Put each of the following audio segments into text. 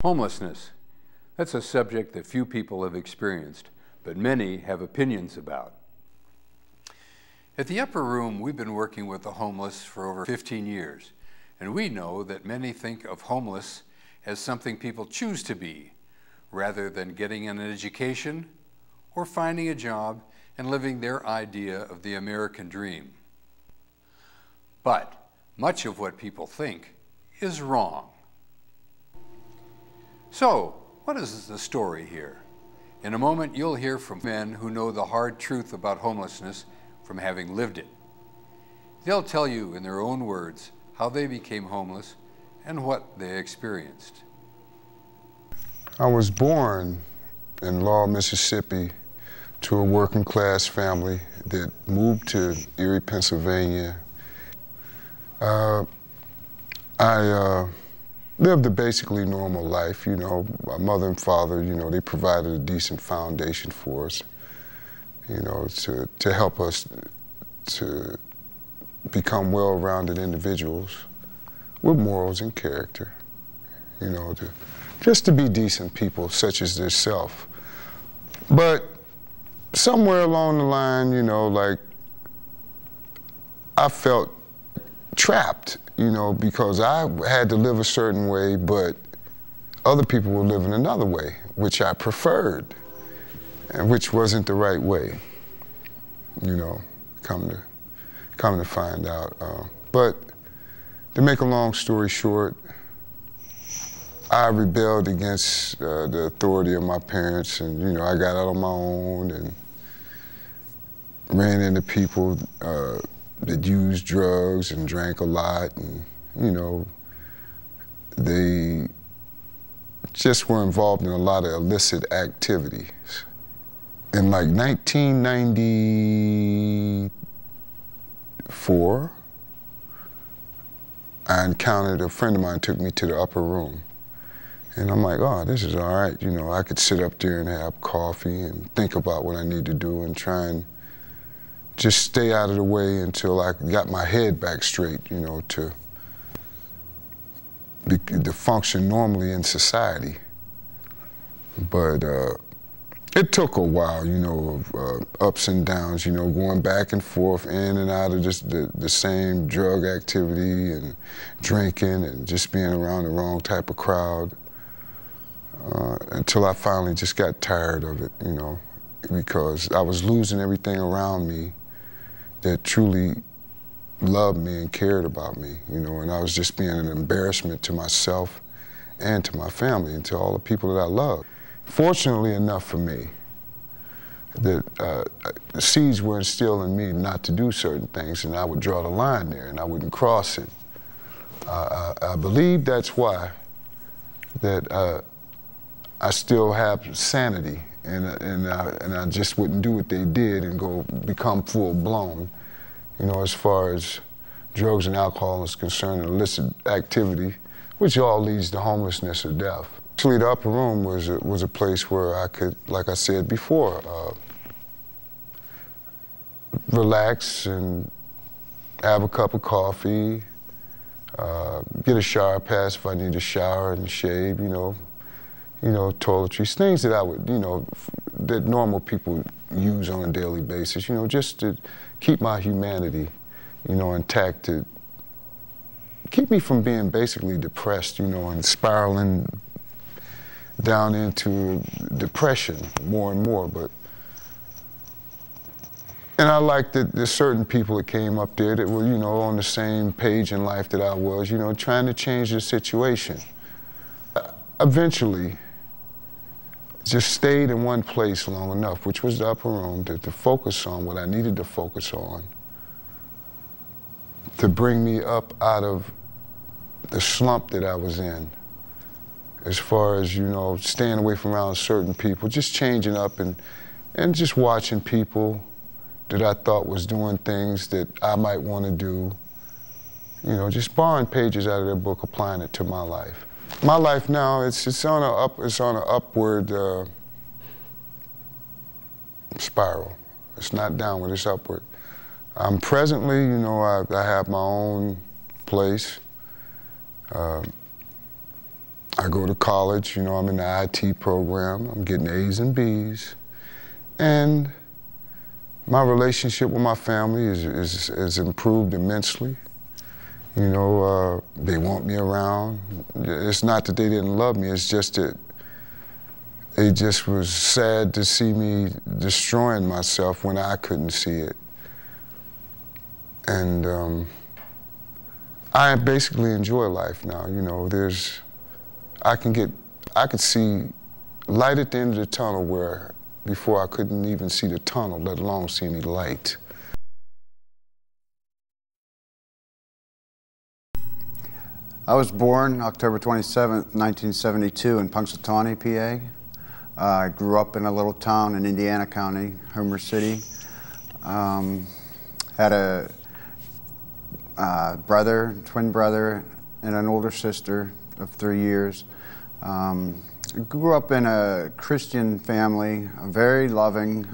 Homelessness. That's a subject that few people have experienced, but many have opinions about. At the Upper Room, we've been working with the homeless for over 15 years, and we know that many think of homeless as something people choose to be, rather than getting an education or finding a job and living their idea of the American dream. But much of what people think is wrong. So, what is the story here? In a moment, you'll hear from men who know the hard truth about homelessness from having lived it. They'll tell you in their own words how they became homeless and what they experienced. I was born in Laurel, Mississippi, to a working class family that moved to Erie, Pennsylvania. I lived a basically normal life, you know. My mother and father, you know, they provided a decent foundation for us, you know, to help us to become well-rounded individuals with morals and character, you know, just to be decent people such as yourself. But somewhere along the line, you know, like, I felt trapped, you know, because I had to live a certain way, but other people were living another way, which I preferred, and which wasn't the right way, you know, come to find out. But to make a long story short, I rebelled against the authority of my parents, and, you know, I got out on my own and ran into people that used drugs and drank a lot, and, you know, they just were involved in a lot of illicit activities. In like 1994, I encountered a friend of mine, took me to the Upper Room. And I'm like, oh, this is all right. You know, I could sit up there and have coffee and think about what I need to do and try and just stay out of the way until I got my head back straight, you know, to function normally in society. But it took a while, you know, of ups and downs, you know, going back and forth, in and out of just the same drug activity and drinking and just being around the wrong type of crowd, until I finally just got tired of it, you know, because I was losing everything around me that truly loved me and cared about me, you know, and I was just being an embarrassment to myself and to my family and to all the people that I love. Fortunately enough for me, that the seeds were instilled in me not to do certain things, and I would draw the line there and I wouldn't cross it. I believe that's why that I still have sanity, and I just wouldn't do what they did and go become full-blown, you know, as far as drugs and alcohol is concerned, and illicit activity, which all leads to homelessness or death. Actually, the Upper Room was a place where I could, like I said before, relax and have a cup of coffee, get a shower pass if I need a shower and shave, you know, toiletries, things that I would, you know, that normal people use on a daily basis, you know, just to keep my humanity, you know, intact, to keep me from being basically depressed, you know, and spiraling down into depression more and more. And I liked that there's certain people that came up there that were, you know, on the same page in life that I was, you know, trying to change the situation. Eventually, just stayed in one place long enough, which was the Upper Room, to focus on what I needed to focus on, to bring me up out of the slump that I was in, as far as, you know, staying away from around certain people, just changing up and just watching people that I thought was doing things that I might want to do, you know, just borrowing pages out of their book, applying it to my life. My life now, it's on an upward spiral. It's not downward, it's upward. I'm presently, you know, I have my own place. I I go to college, you know, I'm in the IT program, I'm getting A's and B's, and my relationship with my family is improved immensely. You know, they want me around. It's not that they didn't love me, it's just that it just was sad to see me destroying myself when I couldn't see it. And I basically enjoy life now, you know. I could see light at the end of the tunnel where before I couldn't even see the tunnel, let alone see any light. I was born October 27th, 1972 in Punxsutawney, PA. I grew up in a little town in Indiana County, Homer City. Had a twin brother, and an older sister of 3 years. Grew up in a Christian family, very loving.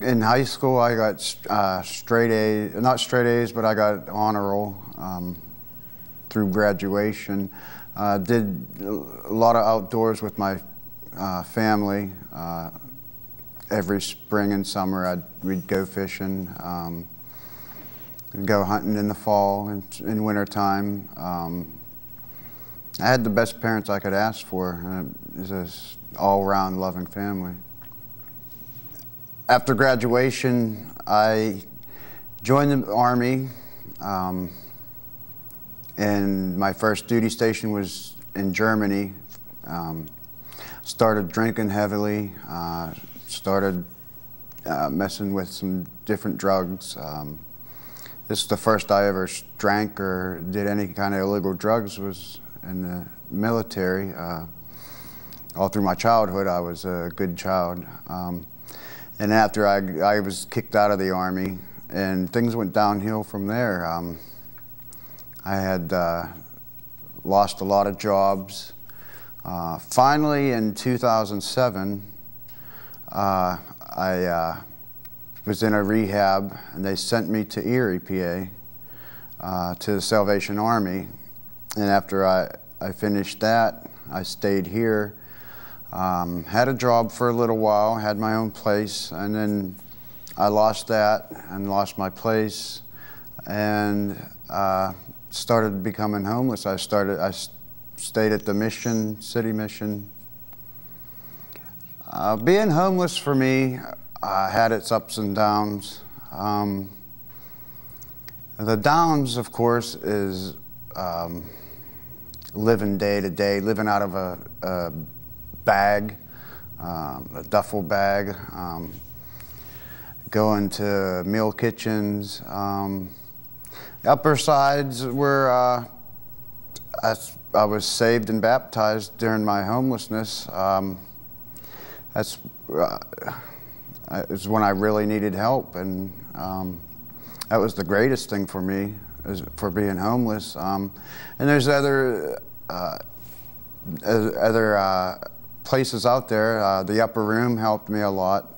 In high school, I got straight A's, not straight A's, but I got honor roll through graduation. Did a lot of outdoors with my family. Every spring and summer, we'd go fishing, go hunting in the fall and in winter time. I had the best parents I could ask for. It's an all-around loving family. After graduation, I joined the Army, and my first duty station was in Germany. Started drinking heavily, started messing with some different drugs. This is the first I ever drank or did any kind of illegal drugs was in the military. All through my childhood, I was a good child. And after I was kicked out of the Army, and things went downhill from there. I had lost a lot of jobs. Finally, in 2007, I was in a rehab, and they sent me to Erie, PA, to the Salvation Army. And after I finished that, I stayed here. Had a job for a little while, had my own place, and then I lost that and lost my place, and started becoming homeless. I stayed at the mission, city mission. Being homeless for me had its ups and downs. The downs, of course, is living day to day, living out of a bag, a duffel bag, going to meal kitchens. The upper sides were, I was saved and baptized during my homelessness. That's is when I really needed help, and that was the greatest thing for me, for being homeless. And there's other places out there. The Upper Room helped me a lot.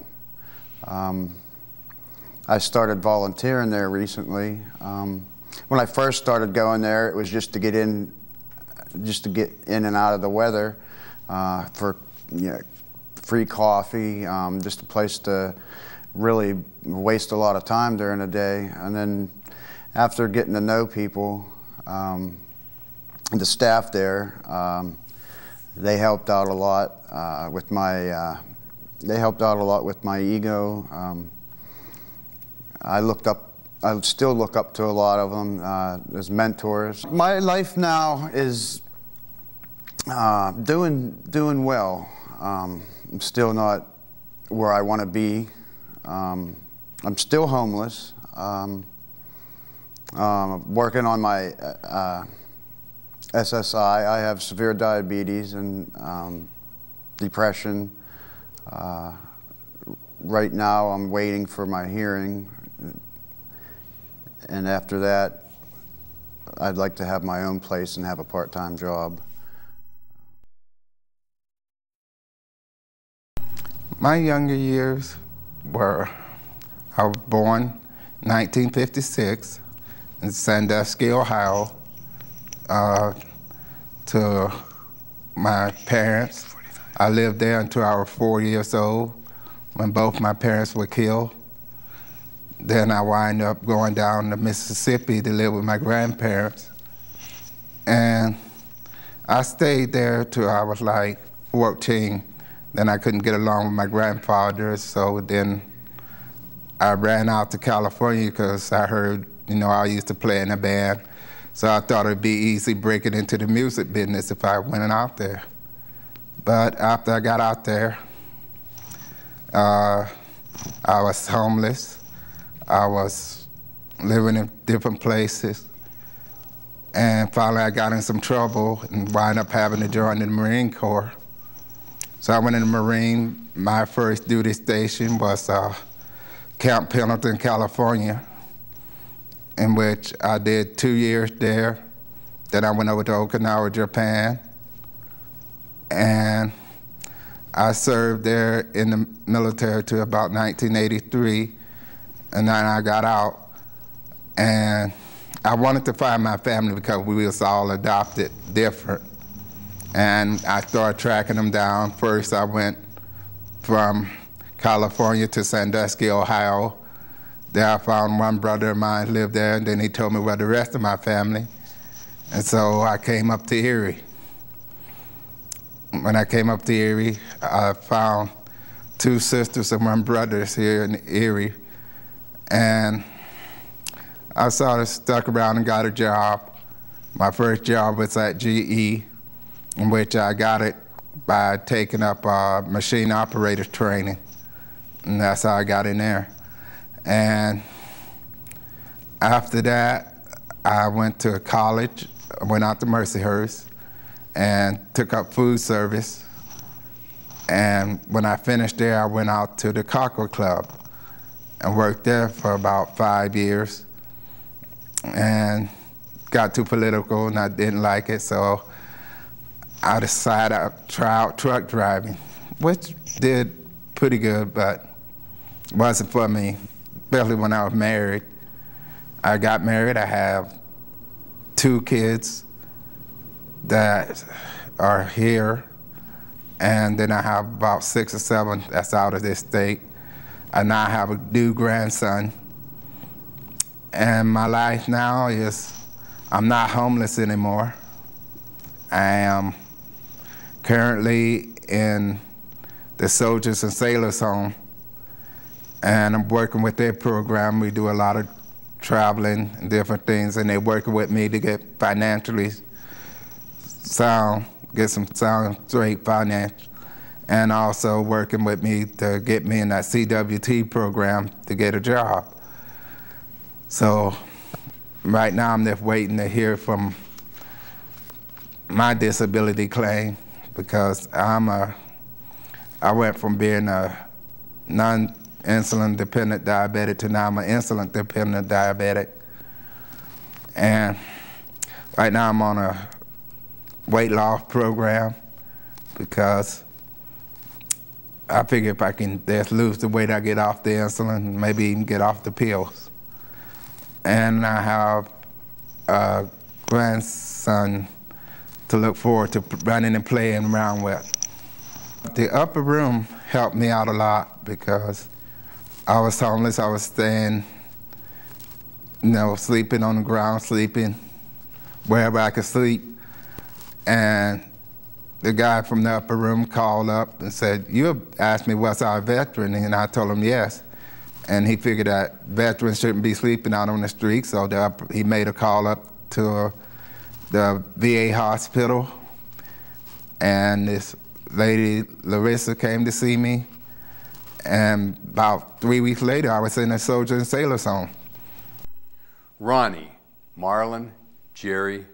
I started volunteering there recently. When I first started going there, it was just to get in and out of the weather, for free coffee, just a place to really waste a lot of time during the day. And then after getting to know people, the staff there, they helped out a lot with my. They helped out a lot with my ego. I still look up to a lot of them as mentors. My life now is doing well. I'm still not where I want to be. I'm still homeless. Working on my SSI. I have severe diabetes and depression. Right now I'm waiting for my hearing, and after that I'd like to have my own place and have a part-time job. My younger years were, I was born 1956 in Sandusky, Ohio. to my parents. I lived there until I was 4 years old, when both my parents were killed. Then I wound up going down to Mississippi to live with my grandparents. And I stayed there till I was like 14. Then I couldn't get along with my grandfather, so then I ran out to California because I heard, I used to play in a band. So I thought it'd be easy breaking into the music business if I went out there. But after I got out there, I was homeless. I was living in different places. And finally I got in some trouble and wound up having to join the Marine Corps. So I went in the Marine. My first duty station was Camp Pendleton, California, in which I did 2 years there. Then I went over to Okinawa, Japan. And I served there in the military till about 1983, and then I got out. And I wanted to find my family because we was all adopted different. And I started tracking them down. First I went from California to Sandusky, Ohio. There I found one brother of mine lived there, and then he told me where the rest of my family. And so I came up to Erie. When I came up to Erie, I found 2 sisters and 1 brother here in Erie. And I sort of stuck around and got a job. My first job was at GE, in which I got it by taking up machine operator training. And that's how I got in there. And after that, I went to college. I went out to Mercyhurst and took up food service. And when I finished there, I went out to the Cockrell Club and worked there for about 5 years. And got too political and I didn't like it, so I decided I'd try out truck driving, which did pretty good, but wasn't for me, especially when I was married. I got married, I have 2 kids that are here, and then I have about 6 or 7 that's out of this state. And now I have a new grandson. And my life now is, I'm not homeless anymore. I am currently in the Soldiers and Sailors Home, and I'm working with their program. We do a lot of traveling and different things, and they're working with me to get financially sound, get some sound straight finance, and also working with me to get me in that CWT program to get a job. So right now I'm just waiting to hear from my disability claim, because I went from being a non-insulin dependent diabetic to now I'm an insulin dependent diabetic. And right now I'm on a weight loss program because I figure if I can just lose the weight, I get off the insulin, maybe even get off the pills. And I have a grandson to look forward to running and playing around with. The upper room helped me out a lot because I was homeless. I was staying, sleeping on the ground, sleeping wherever I could sleep. And the guy from the upper room called up and said, "You asked me what's our veteran?" And I told him yes. And he figured that veterans shouldn't be sleeping out on the street, so he made a call up to the VA hospital. And this lady, Larissa, came to see me. And about 3 weeks later, I was in a Soldier and Sailors Home. Ronnie, Marlon, Jerry,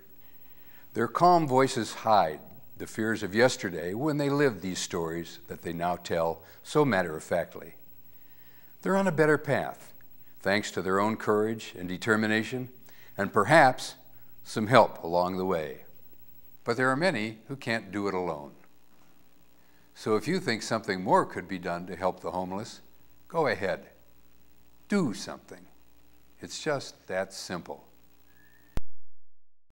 their calm voices hide the fears of yesterday when they lived these stories that they now tell so matter-of-factly. They're on a better path, thanks to their own courage and determination, and perhaps some help along the way. But there are many who can't do it alone. So if you think something more could be done to help the homeless, go ahead. Do something. It's just that simple.